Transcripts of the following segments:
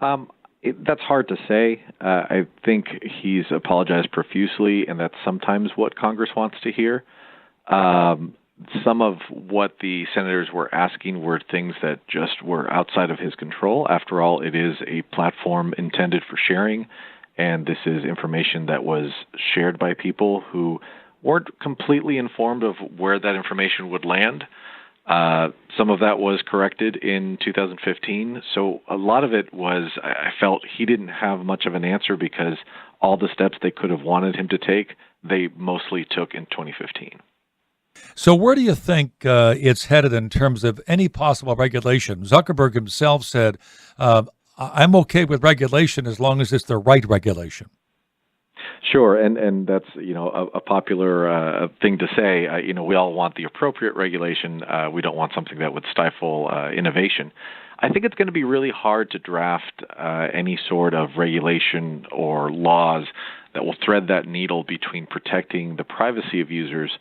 That's hard to say. I think he's apologized profusely, and that's sometimes what Congress wants to hear. Some of what the senators were asking were things that just were outside of his control. After all, it is a platform intended for sharing, and this is information that was shared by people who weren't completely informed of where that information would land. Some of that was corrected in 2015. So a lot of it was, I felt he didn't have much of an answer because all the steps they could have wanted him to take, they mostly took in 2015. So where do you think it's headed in terms of any possible regulation? Zuckerberg himself said, I'm okay with regulation as long as it's the right regulation. Sure, and that's a popular thing to say. We all want the appropriate regulation. We don't want something that would stifle innovation. I think it's going to be really hard to draft any sort of regulation or laws that will thread that needle between protecting the privacy of users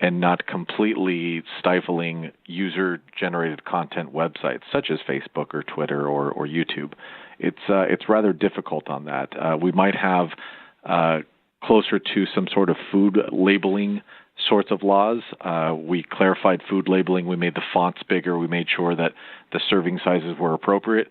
and not completely stifling user-generated content websites such as Facebook or Twitter or YouTube. It's rather difficult on that. We might have closer to some sort of food labeling sorts of laws. We clarified food labeling. We made the fonts bigger. We made sure that the serving sizes were appropriate.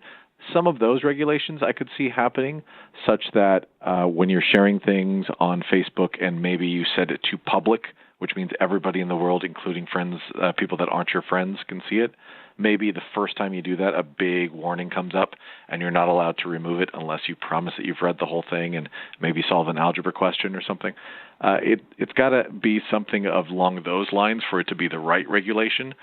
Some of those regulations I could see happening, such that when you're sharing things on Facebook and maybe you set it to public, which means everybody in the world, including friends, people that aren't your friends, can see it. Maybe the first time you do that, a big warning comes up, and you're not allowed to remove it unless you promise that you've read the whole thing and maybe solve an algebra question or something. It's got to be something along those lines for it to be the right regulation.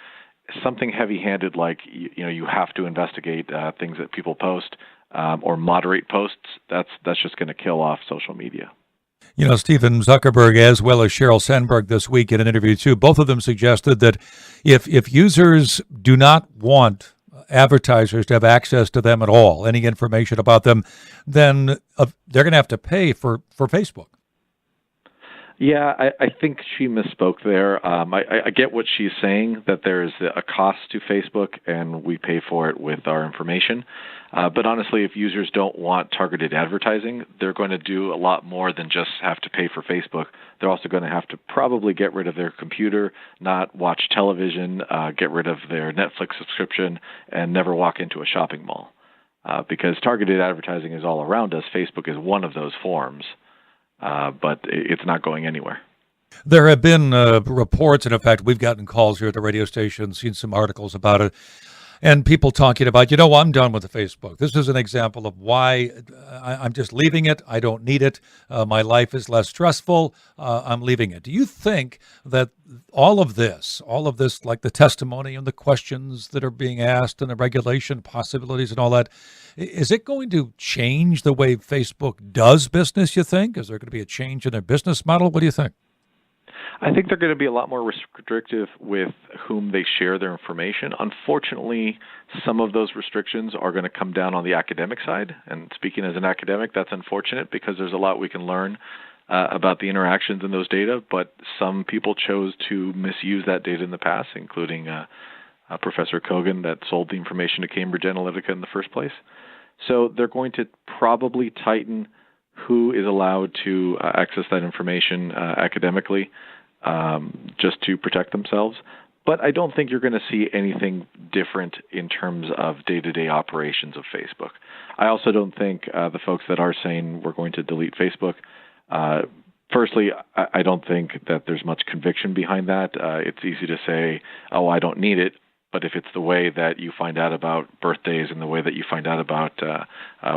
Something heavy-handed like you have to investigate things that people post or moderate posts. That's just going to kill off social media. Stephen Zuckerberg as well as Sheryl Sandberg this week in an interview too, both of them suggested that if users do not want advertisers to have access to them at all, any information about them, then they're going to have to pay for Facebook. Yeah, I think she misspoke there. I get what she's saying, that there's a cost to Facebook and we pay for it with our information. But honestly, if users don't want targeted advertising, they're going to do a lot more than just have to pay for Facebook. They're also going to have to probably get rid of their computer, not watch television, get rid of their Netflix subscription, and never walk into a shopping mall. Because targeted advertising is all around us. Facebook is one of those forms. But it's not going anywhere. There have been reports, and in fact, we've gotten calls here at the radio station, seen some articles about it, and people talking about, I'm done with the Facebook. This is an example of why I'm just leaving it. I don't need it. My life is less stressful. I'm leaving it. Do you think that all of this, like the testimony and the questions that are being asked and the regulation possibilities and all that, is it going to change the way Facebook does business, you think? Is there going to be a change in their business model? What do you think? I think they're going to be a lot more restrictive with whom they share their information. Unfortunately, some of those restrictions are going to come down on the academic side. And speaking as an academic, that's unfortunate because there's a lot we can learn about the interactions in those data. But some people chose to misuse that data in the past, including Professor Kogan that sold the information to Cambridge Analytica in the first place. So they're going to probably tighten who is allowed to access that information academically, just to protect themselves. But I don't think you're going to see anything different in terms of day-to-day operations of Facebook. I also don't think the folks that are saying we're going to delete Facebook, firstly, I don't think that there's much conviction behind that. It's easy to say, oh, I don't need it. But if it's the way that you find out about birthdays and the way that you find out about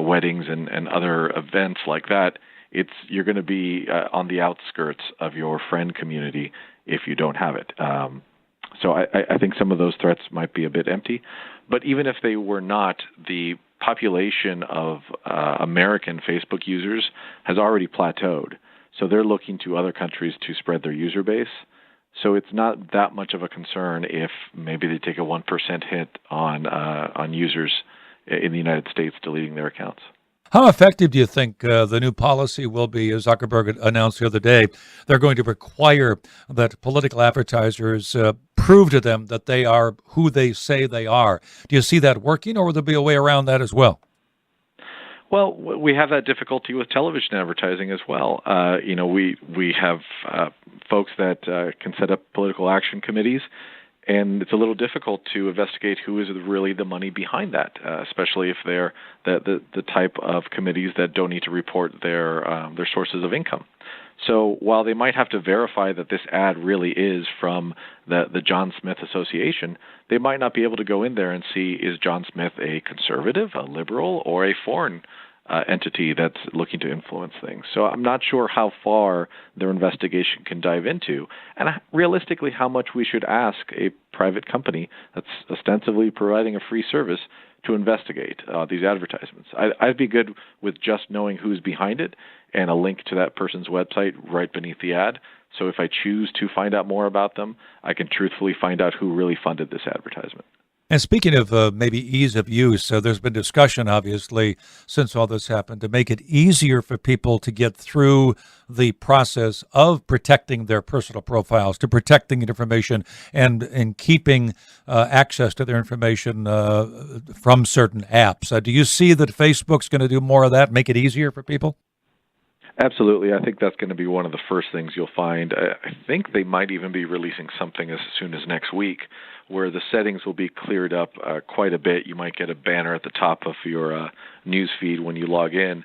weddings and other events like that, you're going to be on the outskirts of your friend community if you don't have it. So I think some of those threats might be a bit empty. But even if they were not, the population of American Facebook users has already plateaued. So they're looking to other countries to spread their user base. So it's not that much of a concern if maybe they take a 1% hit on users in the United States deleting their accounts. How effective do you think the new policy will be? As Zuckerberg announced the other day, they're going to require that political advertisers prove to them that they are who they say they are. Do you see that working, or will there be a way around that as well? Well, we have that difficulty with television advertising as well. We have folks that can set up political action committees, and it's a little difficult to investigate who is really the money behind that, especially if they're the type of committees that don't need to report their sources of income. So while they might have to verify that this ad really is from the John Smith Association, they might not be able to go in there and see, is John Smith a conservative, a liberal, or a foreign entity that's looking to influence things. So I'm not sure how far their investigation can dive into, and realistically how much we should ask a private company that's ostensibly providing a free service to investigate these advertisements. I'd be good with just knowing who's behind it and a link to that person's website right beneath the ad. So if I choose to find out more about them, I can truthfully find out who really funded this advertisement. And speaking of maybe ease of use, there's been discussion, obviously, since all this happened, to make it easier for people to get through the process of protecting their personal profiles, to protecting information, and keeping access to their information from certain apps. Do you see that Facebook's going to do more of that, make it easier for people? Absolutely. I think that's going to be one of the first things you'll find. I think they might even be releasing something as soon as next week where the settings will be cleared up quite a bit. You might get a banner at the top of your news feed when you log in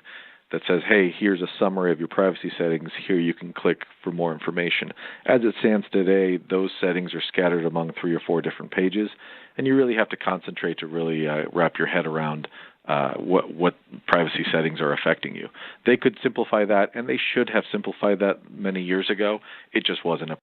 that says, hey, here's a summary of your privacy settings. Here you can click for more information. As it stands today, those settings are scattered among 3 or 4 different pages, and you really have to concentrate to really wrap your head around what privacy settings are affecting you. They could simplify that, and they should have simplified that many years ago. It just wasn't a